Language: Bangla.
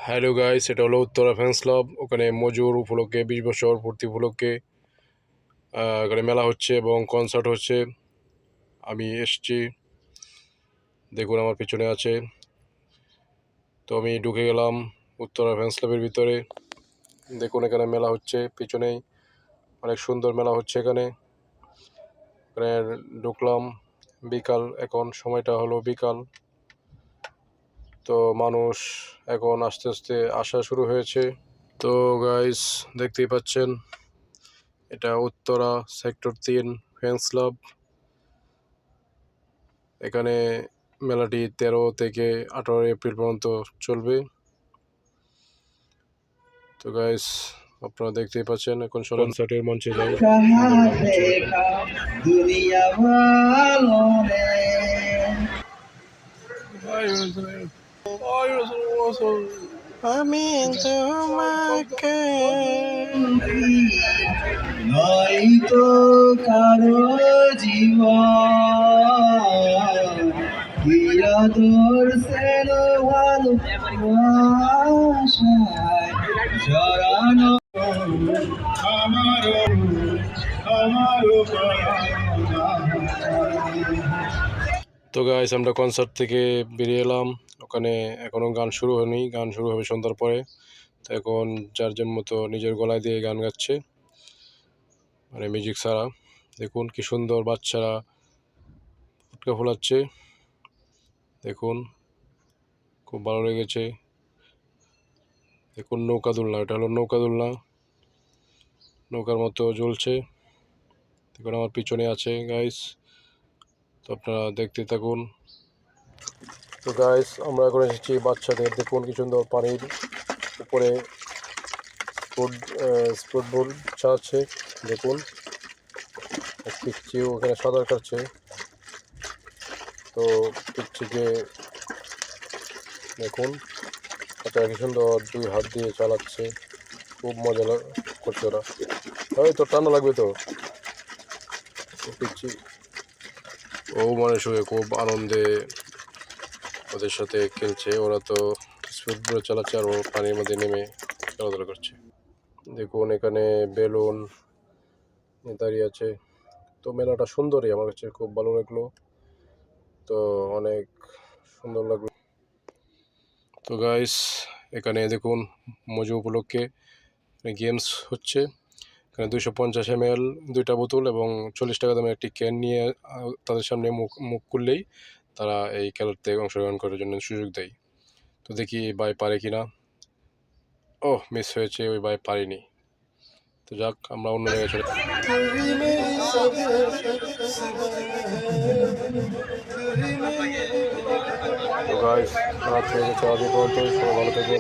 হ্যালো গাইস, এটা হলো উত্তরা ফ্যান্স ক্লাব। ওখানে মজুর উপলক্ষে 20 বছর পূর্তি উপলক্ষে এখানে মেলা হচ্ছে এবং কনসার্ট হচ্ছে। আমি এসছি, দেখুন আমার পিছনে আছে। তো আমি ঢুকে গেলাম উত্তরা ফ্যান্স ক্লাবের ভিতরে। দেখুন এখানে মেলা হচ্ছে, পিছনেই অনেক সুন্দর মেলা হচ্ছে। এখানে ঢুকলাম বিকাল, এখন সময়টা হলো বিকাল। তো মানুষ এখন আস্তে আস্তে আসা শুরু হয়েছে। তো গাইস দেখতেই পাচ্ছেন, এটা উত্তরা সেক্টর 3 ফ্যান্স ক্লাব। এখানে মেলাটি 13 থেকে 18 এপ্রিল পর্যন্ত চলবে। তো গাইস আপনারা দেখতেই পাচ্ছেন, এখন কনসার্টের মঞ্চে যাই। আমি তোমাকে নয়তো কারো জীবন বিরাদর সেন ভালোবাসায় জড়ানো আমারও তো গাইস আমরা কনসার্ট থেকে বেরিয়ে এলাম। ওখানে এখনও গান শুরু হয়নি, গান শুরু হবে সন্ধ্যার পরে। তো এখন যার যেমন মতো নিজের গলায় দিয়ে গান গাচ্ছে, মানে মিউজিক ছাড়া। দেখুন কি সুন্দর বাচ্চারা ফুটকা ফোলাচ্ছে, দেখুন খুব ভালো লেগেছে। দেখুন নৌকা দুলনা, এটা হলো নৌকা দুলনা, নৌকার মতো জ্বলছে। দেখুন আমার পিছনে আছে গাইস, তো আপনারা দেখতে থাকুন। তো গাইস আমরা এখন এসেছি বাচ্চাদের, দেখুন কি সুন্দর পানির উপরে ফুটবল চালাচ্ছে। দেখুন পিচ্ছিও ওখানে সাঁতার কাটছে। তো পিচ্ছিকে দেখুন এটা কি সুন্দর 2 হাত দিয়ে চালাচ্ছে, খুব মজা করছে ওরা। ওই তো ঠান্ডা লাগবে তো। পিচ্ছি ও মানে শুয়ে খুব আনন্দে ওদের সাথে খেলছে। ওরা তো স্পিড বোট চালাচ্ছে আর ও পানির মধ্যে নেমে খেলাধুলা করছে। দেখুন এখানে বেলুন দাঁড়িয়ে আছে। তো মেলাটা সুন্দরই, আমার কাছে খুব ভালো লাগলো। তো অনেক সুন্দর লাগলো। তো গাইস এখানে দেখুন মজু উপলক্ষে গেমস হচ্ছে। এখানে 250 ml 2টা বোতল এবং 40 টাকা দামের একটি ক্যান নিয়ে তাদের সামনে মুখ করলেই তারা এই খেলাতে অংশগ্রহণ করার জন্য সুযোগ দেয়। তো দেখি ভাই পারে কিনা। ওহ মিস হয়েছে, ওই ভাই পারিনি। তো যাক আমরা অন্য জায়গায় চলে। তো গাইস রাত হয়ে গেছে, আজ এই পর্যন্ত। সবাই ভালো থাকবেন।